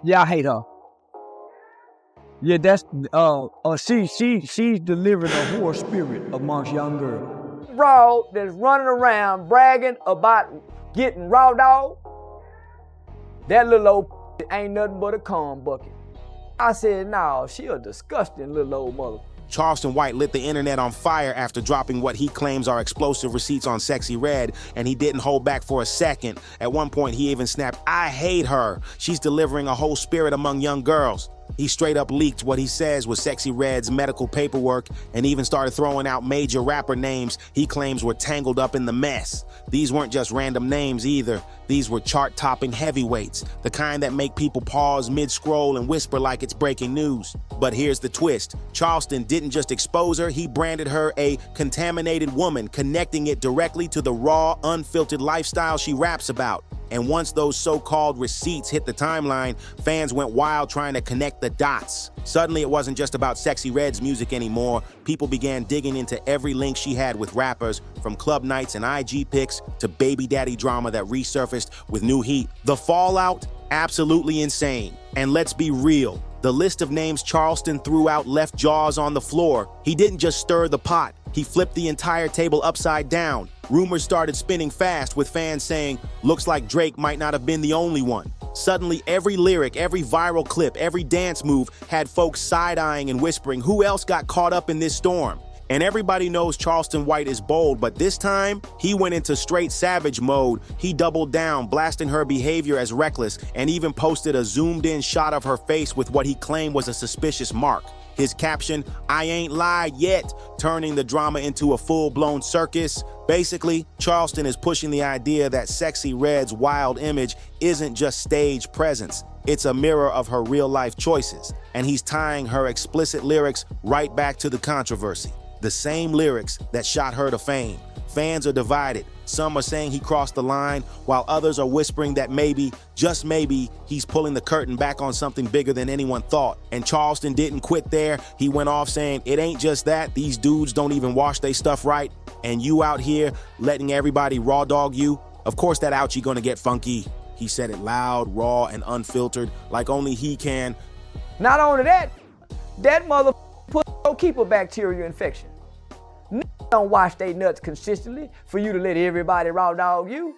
Yeah, I hate her. Yeah, that's she's delivering a whore spirit amongst young girls. Raw that's running around bragging about getting raw dog. That little old ain't nothing but a cum bucket. I said, no, she a disgusting little old mother. Charleston White lit the internet on fire after dropping what he claims are explosive receipts on Sexyy Red, and he didn't hold back for a second. At one point, he even snapped, "I hate her. She's delivering a whole spirit among young girls." He straight up leaked what he says was Sexyy Red's medical paperwork and even started throwing out major rapper names he claims were tangled up in the mess. These weren't just random names either. These were chart-topping heavyweights, the kind that make people pause mid-scroll and whisper like it's breaking news. But here's the twist. Charleston didn't just expose her, he branded her a contaminated woman, connecting it directly to the raw, unfiltered lifestyle she raps about. And once those so-called receipts hit the timeline, fans went wild trying to connect the dots. Suddenly, it wasn't just about Sexyy Red's music anymore. People began digging into every link she had with rappers, from club nights and IG pics to baby daddy drama that resurfaced with new heat. The fallout? Absolutely insane. And let's be real. The list of names Charleston threw out left jaws on the floor. He didn't just stir the pot. He flipped the entire table upside down. Rumors started spinning fast, with fans saying, "Looks like Drake might not have been the only one." Suddenly, every lyric, every viral clip, every dance move had folks side-eyeing and whispering, who else got caught up in this storm? And everybody knows Charleston White is bold, but this time, he went into straight savage mode. He doubled down, blasting her behavior as reckless, and even posted a zoomed-in shot of her face with what he claimed was a suspicious mark. His caption, "I ain't lied yet," turning the drama into a full-blown circus. Basically, Charleston is pushing the idea that Sexyy Red's wild image isn't just stage presence. It's a mirror of her real-life choices. And he's tying her explicit lyrics right back to the controversy. The same lyrics that shot her to fame. Fans are divided. Some are saying he crossed the line, while others are whispering that maybe, just maybe, he's pulling the curtain back on something bigger than anyone thought. And Charleston didn't quit there. He went off saying, "It ain't just that, these dudes don't even wash their stuff right, and you out here letting everybody raw dog you. Of course that ouchie gonna get funky." He said it loud, raw, and unfiltered, like only he can. Not only that, that mother don't keep a bacterial infection. Don't wash their nuts consistently for you to let everybody raw dog you.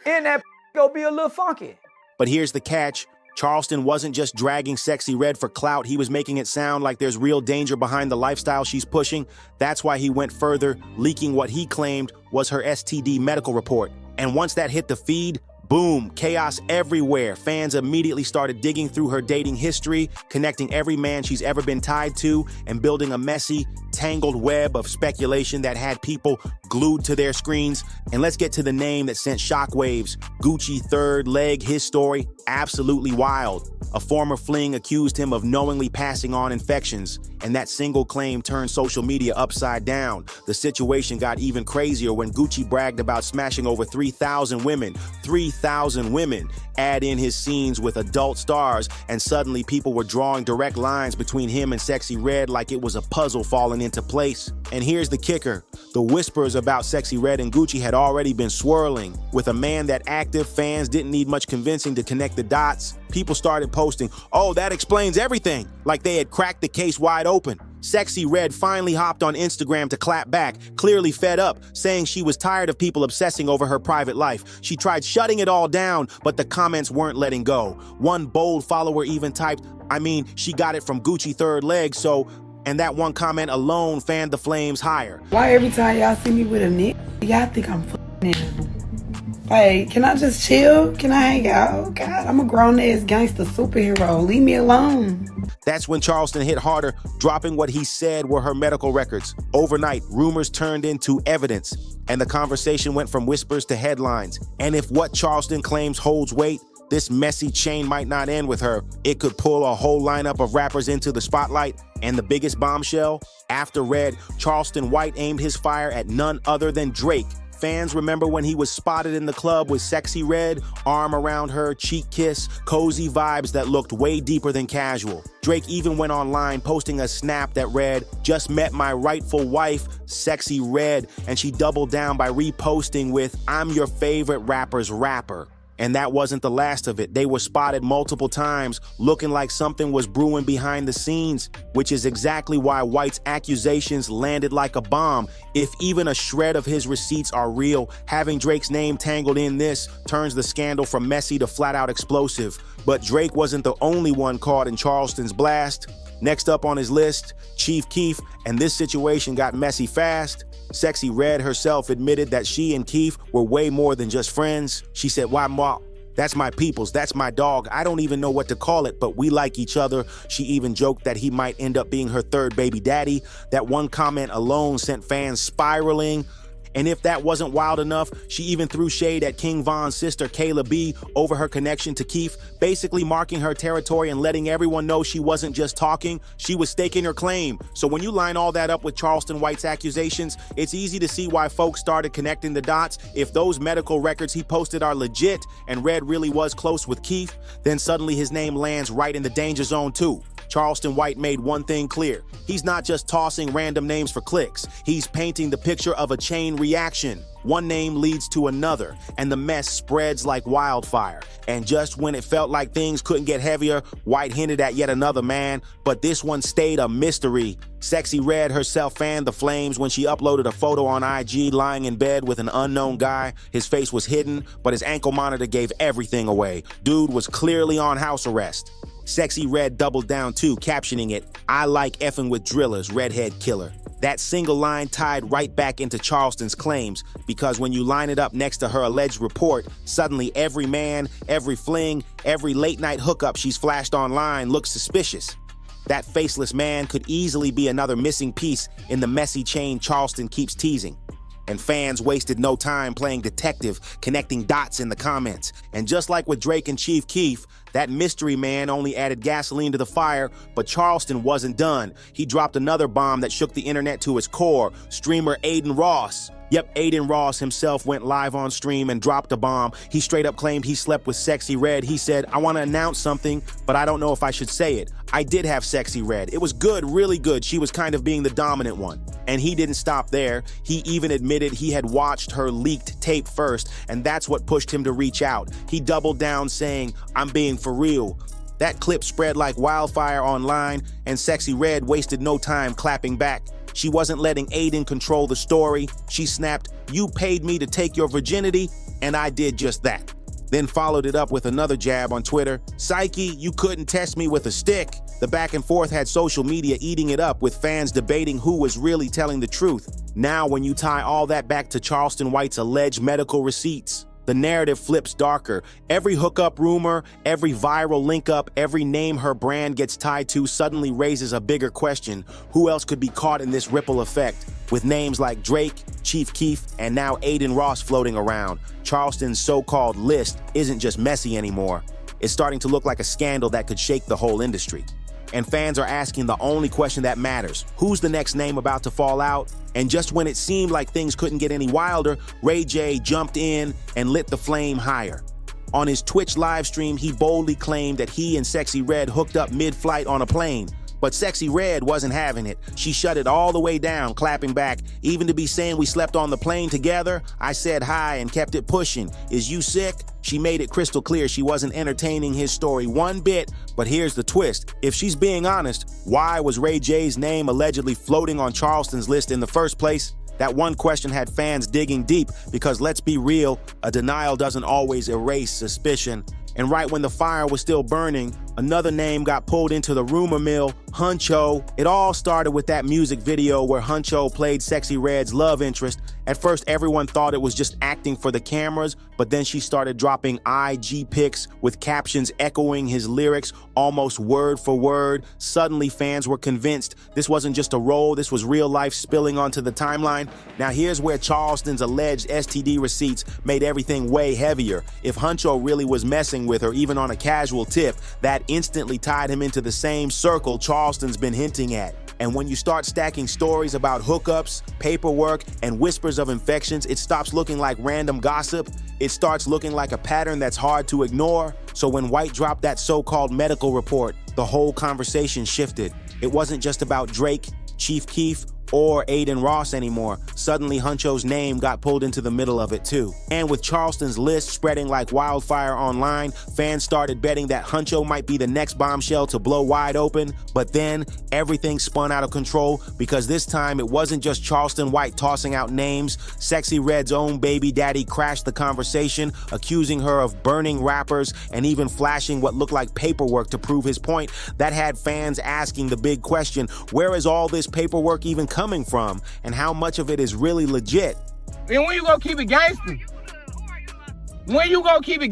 And that gonna be a little funky. But here's the catch. Charleston wasn't just dragging Sexyy Red for clout, he was making it sound like there's real danger behind the lifestyle she's pushing. That's why he went further, leaking what he claimed was her STD medical report. And once that hit the feed, boom, chaos everywhere. Fans immediately started digging through her dating history, connecting every man she's ever been tied to, and building a messy, tangled web of speculation that had people glued to their screens. And let's get to the name that sent shockwaves. Gucci third leg, his story, absolutely wild. A former fling accused him of knowingly passing on infections, and that single claim turned social media upside down. The situation got even crazier when Gucci bragged about smashing over 3,000 women. 3,000 women. Add in his scenes with adult stars, and suddenly people were drawing direct lines between him and Sexyy Red like it was a puzzle falling into place. And here's the kicker. The whispers about Sexyy Red and Gucci had already been swirling. With a man that active, fans didn't need much convincing to connect the dots. People started posting, "Oh, that explains everything," like they had cracked the case wide open. Sexyy Red finally hopped on Instagram to clap back, clearly fed up, saying she was tired of people obsessing over her private life. She tried shutting it all down, but the comments weren't letting go. One bold follower even typed, "I mean, she got it from Gucci third leg, so..." And that one comment alone fanned the flames higher. Why every time y'all see me with a nigga, y'all think I'm f***ing him? Like, can I just chill? Can I hang out? God, I'm a grown-ass gangster superhero. Leave me alone. That's when Charleston hit harder, dropping what he said were her medical records. Overnight, rumors turned into evidence, and the conversation went from whispers to headlines. And if what Charleston claims holds weight, this messy chain might not end with her. It could pull a whole lineup of rappers into the spotlight. And the biggest bombshell? After Red, Charleston White aimed his fire at none other than Drake. Fans remember when he was spotted in the club with Sexyy Red, arm around her, cheek kiss, cozy vibes that looked way deeper than casual. Drake even went online posting a snap that read, "Just met my rightful wife, Sexyy Red," and she doubled down by reposting with, "I'm your favorite rapper's rapper." And that wasn't the last of it. They were spotted multiple times, looking like something was brewing behind the scenes, which is exactly why White's accusations landed like a bomb. If even a shred of his receipts are real, having Drake's name tangled in this turns the scandal from messy to flat-out explosive. But Drake wasn't the only one caught in Charleston's blast. Next up on his list, Chief Keef, and this situation got messy fast. Sexyy Red herself admitted that she and Keef were way more than just friends. She said, "Why, Ma? That's my peoples, that's my dog. I don't even know what to call it, but we like each other." She even joked that he might end up being her third baby daddy. That one comment alone sent fans spiraling. And if that wasn't wild enough, she even threw shade at King Von's sister, Kayla B, over her connection to Keef, basically marking her territory and letting everyone know she wasn't just talking, she was staking her claim. So when you line all that up with Charleston White's accusations, it's easy to see why folks started connecting the dots. If those medical records he posted are legit and Red really was close with Keef, then suddenly his name lands right in the danger zone too. Charleston White made one thing clear. He's not just tossing random names for clicks. He's painting the picture of a chain reaction. One name leads to another, and the mess spreads like wildfire. And just when it felt like things couldn't get heavier, White hinted at yet another man, but this one stayed a mystery. Sexyy Red herself fanned the flames when she uploaded a photo on IG lying in bed with an unknown guy. His face was hidden, but his ankle monitor gave everything away. Dude was clearly on house arrest. Sexyy Red doubled down too, captioning it, "I like effing with drillers, redhead killer." That single line tied right back into Charleston's claims, because when you line it up next to her alleged report, suddenly every man, every fling, every late night hookup she's flashed online looks suspicious. That faceless man could easily be another missing piece in the messy chain Charleston keeps teasing. And fans wasted no time playing detective, connecting dots in the comments. And just like with Drake and Chief Keef, that mystery man only added gasoline to the fire, but Charleston wasn't done. He dropped another bomb that shook the internet to its core. Streamer Aiden Ross. Yep, Aiden Ross himself went live on stream and dropped a bomb. He straight up claimed he slept with Sexyy Red. He said, "I want to announce something, but I don't know if I should say it. I did have Sexyy Red. It was good, really good. She was kind of being the dominant one." And he didn't stop there. He even admitted he had watched her leaked tape first, and that's what pushed him to reach out. He doubled down saying, "I'm being for real." That clip spread like wildfire online, and Sexyy Red wasted no time clapping back. She wasn't letting Aiden control the story. She snapped, "You paid me to take your virginity, and I did just that." Then followed it up with another jab on Twitter. "Psyche, you couldn't test me with a stick." The back and forth had social media eating it up, with fans debating who was really telling the truth. Now, when you tie all that back to Charleston White's alleged medical receipts, the narrative flips darker. Every hookup rumor, every viral link up, every name her brand gets tied to suddenly raises a bigger question. Who else could be caught in this ripple effect? With names like Drake, Chief Keef, and now Aiden Ross floating around, Charleston's so-called list isn't just messy anymore. It's starting to look like a scandal that could shake the whole industry. And fans are asking the only question that matters: who's the next name about to fall out? And just when it seemed like things couldn't get any wilder, Ray J jumped in and lit the flame higher. On his Twitch livestream, he boldly claimed that he and Sexyy Red hooked up mid-flight on a plane. But Sexyy Red wasn't having it. She shut it all the way down, clapping back. "Even to be saying we slept on the plane together, I said hi and kept it pushing. Is you sick?" She made it crystal clear she wasn't entertaining his story one bit, but here's the twist. If she's being honest, why was Ray J's name allegedly floating on Charleston's list in the first place? That one question had fans digging deep, because let's be real, a denial doesn't always erase suspicion. And right when the fire was still burning, another name got pulled into the rumor mill: Huncho. It all started with that music video where Huncho played Sexyy Red's love interest. At first, everyone thought it was just acting for the cameras, but then she started dropping IG pics with captions echoing his lyrics almost word for word. Suddenly, fans were convinced this wasn't just a role, this was real life spilling onto the timeline. Now here's where Charleston's alleged STD receipts made everything way heavier. If Huncho really was messing with her, even on a casual tip, that instantly tied him into the same circle Charleston's been hinting at. And when you start stacking stories about hookups, paperwork, and whispers of infections, it stops looking like random gossip. It starts looking like a pattern that's hard to ignore. So when White dropped that so-called medical report, the whole conversation shifted. It wasn't just about Drake, Chief Keef, or Aiden Ross anymore. Suddenly, Huncho's name got pulled into the middle of it too. And with Charleston's list spreading like wildfire online, fans started betting that Huncho might be the next bombshell to blow wide open. But then everything spun out of control, because this time it wasn't just Charleston White tossing out names. Sexyy Red's own baby daddy crashed the conversation, accusing her of burning rappers and even flashing what looked like paperwork to prove his point. That had fans asking the big question, where is all this paperwork even coming from? And how much of it is really legit? And when you gonna keep it gangster? When you gonna keep it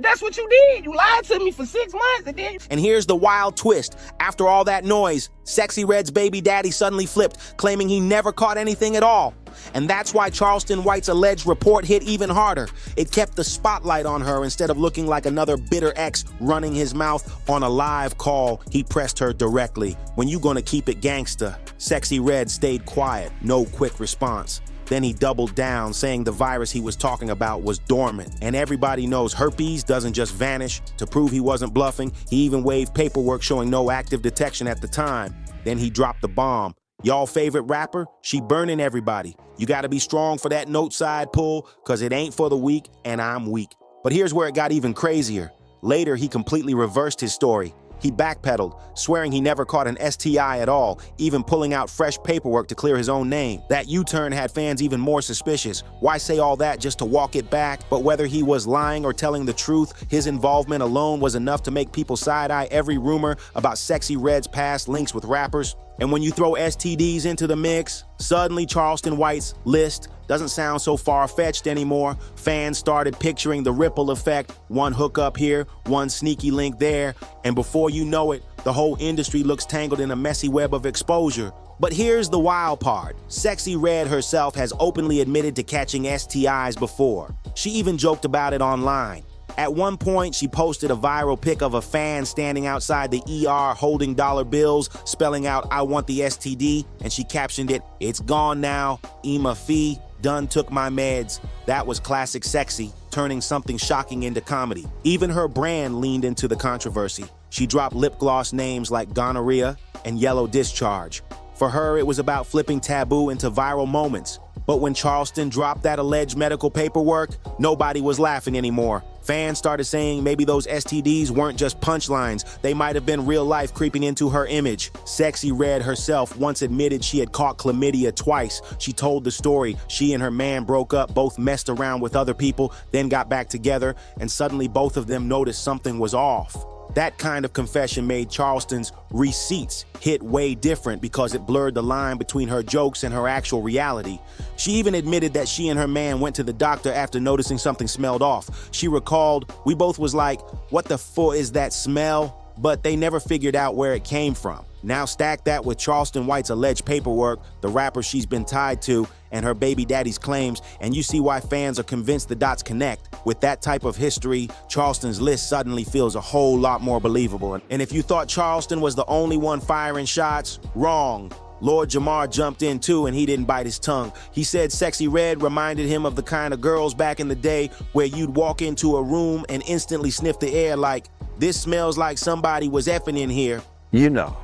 that's what you did. You lied to me for 6 months and then. And here's the wild twist. After all that noise, Sexyy Red's baby daddy suddenly flipped, claiming he never caught anything at all. And that's why Charleston White's alleged report hit even harder. It kept the spotlight on her instead of looking like another bitter ex running his mouth on a live call. He pressed her directly. When you gonna keep it gangsta? Sexyy Red stayed quiet, no quick response. Then he doubled down, saying the virus he was talking about was dormant. And everybody knows herpes doesn't just vanish. To prove he wasn't bluffing, he even waved paperwork showing no active detection at the time. Then he dropped the bomb. Y'all favorite rapper? She burning everybody. You gotta be strong for that note side pull, cause it ain't for the weak, and I'm weak. But here's where it got even crazier. Later, he completely reversed his story. He backpedaled, swearing he never caught an STI at all, even pulling out fresh paperwork to clear his own name. That U-turn had fans even more suspicious. Why say all that just to walk it back? But whether he was lying or telling the truth, his involvement alone was enough to make people side-eye every rumor about Sexyy Red's past links with rappers. And when you throw STDs into the mix, suddenly Charleston White's list doesn't sound so far-fetched anymore. Fans started picturing the ripple effect, one hookup here, one sneaky link there, and before you know it, the whole industry looks tangled in a messy web of exposure. But here's the wild part. Sexyy Red herself has openly admitted to catching STIs before. She even joked about it online. At one point, she posted a viral pic of a fan standing outside the ER holding dollar bills, spelling out, "I want the STD," and she captioned it, "It's gone now, Ema Fee, done took my meds." That was classic Sexyy, turning something shocking into comedy. Even her brand leaned into the controversy. She dropped lip gloss names like gonorrhea and yellow discharge. For her, it was about flipping taboo into viral moments. But when Charleston dropped that alleged medical paperwork, nobody was laughing anymore. Fans started saying maybe those STDs weren't just punchlines, they might have been real life creeping into her image. Sexyy Red herself once admitted she had caught chlamydia twice. She told the story. She and her man broke up, both messed around with other people, then got back together, and suddenly both of them noticed something was off. That kind of confession made Charleston's receipts hit way different because it blurred the line between her jokes and her actual reality. She even admitted that she and her man went to the doctor after noticing something smelled off. She recalled, "We both was like, what the fuck is that smell?" But they never figured out where it came from. Now stack that with Charleston White's alleged paperwork, the rapper she's been tied to, and her baby daddy's claims, and you see why fans are convinced the dots connect. With that type of history, Charleston's list suddenly feels a whole lot more believable. And if you thought Charleston was the only one firing shots, wrong. Lord Jamar jumped in too, and he didn't bite his tongue. He said Sexyy Red reminded him of the kind of girls back in the day where you'd walk into a room and instantly sniff the air like, "This smells like somebody was effing in here." You know,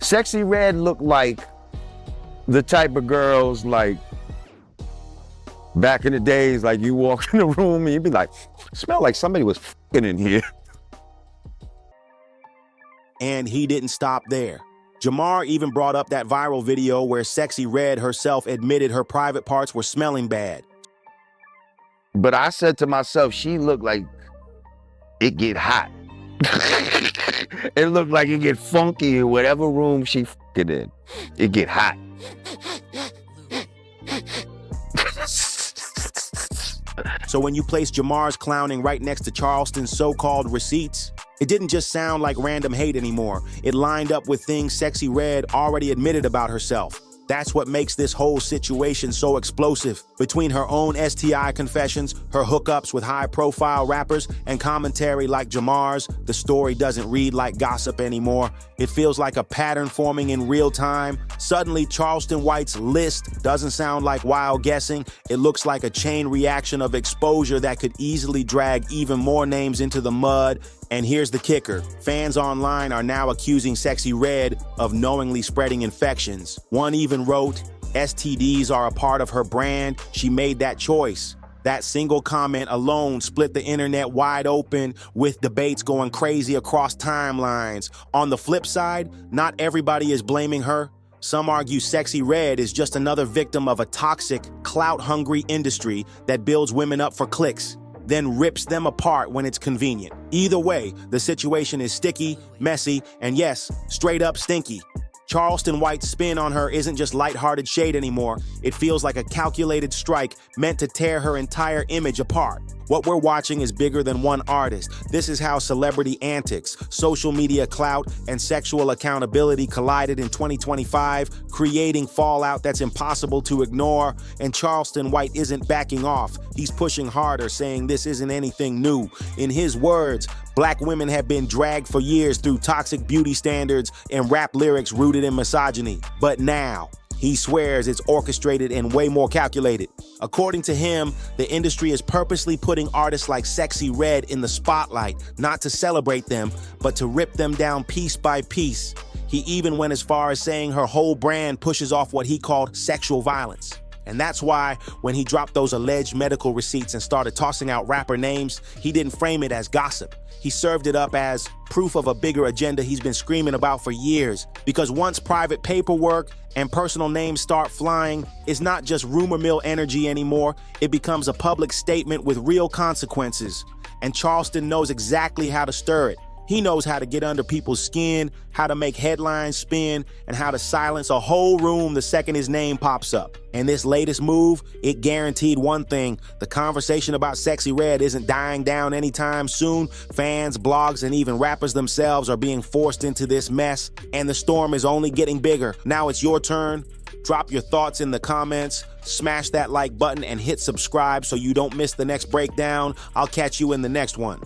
Sexyy Red looked like the type of girls like back in the days, like you walk in the room and you'd be like, "Smell like somebody was f***ing in here." And he didn't stop there. Jamar even brought up that viral video where Sexyy Red herself admitted her private parts were smelling bad. But I said to myself, she looked like it get hot. It looked like it get funky in whatever room she f***ing in. It get hot. So when you place Jamar's clowning right next to Charleston's so-called receipts, it didn't just sound like random hate anymore. It lined up with things Sexyy Red already admitted about herself. That's what makes this whole situation so explosive. Between her own STI confessions, her hookups with high-profile rappers, and commentary like Jamar's, the story doesn't read like gossip anymore. It feels like a pattern forming in real time. Suddenly, Charleston White's list doesn't sound like wild guessing. It looks like a chain reaction of exposure that could easily drag even more names into the mud. And here's the kicker. Fans online are now accusing Sexyy Red of knowingly spreading infections. One even wrote, STDs are a part of her brand. She made that choice. That single comment alone split the internet wide open, with debates going crazy across timelines. On the flip side, not everybody is blaming her. Some argue Sexyy Red is just another victim of a toxic, clout-hungry industry that builds women up for clicks, then rips them apart when it's convenient. Either way, the situation is sticky, messy, and yes, straight up stinky. Charleston White's spin on her isn't just lighthearted shade anymore. It feels like a calculated strike meant to tear her entire image apart. What we're watching is bigger than one artist. This is how celebrity antics, social media clout, and sexual accountability collided in 2025, creating fallout that's impossible to ignore. And Charleston White isn't backing off. He's pushing harder, saying this isn't anything new. In his words, Black women have been dragged for years through toxic beauty standards and rap lyrics rooted in misogyny. But now, he swears it's orchestrated and way more calculated. According to him, the industry is purposely putting artists like Sexyy Red in the spotlight, not to celebrate them, but to rip them down piece by piece. He even went as far as saying her whole brand pushes off what he called sexual violence. And that's why when he dropped those alleged medical receipts and started tossing out rapper names, he didn't frame it as gossip. He served it up as proof of a bigger agenda he's been screaming about for years. Because once private paperwork and personal names start flying, it's not just rumor mill energy anymore. It becomes a public statement with real consequences. And Charleston knows exactly how to stir it. He knows how to get under people's skin, how to make headlines spin, and how to silence a whole room the second his name pops up. And this latest move, it guaranteed one thing: the conversation about Sexyy Red isn't dying down anytime soon. Fans, blogs, and even rappers themselves are being forced into this mess, and the storm is only getting bigger. Now it's your turn. Drop your thoughts in the comments, smash that like button, and hit subscribe so you don't miss the next breakdown. I'll catch you in the next one.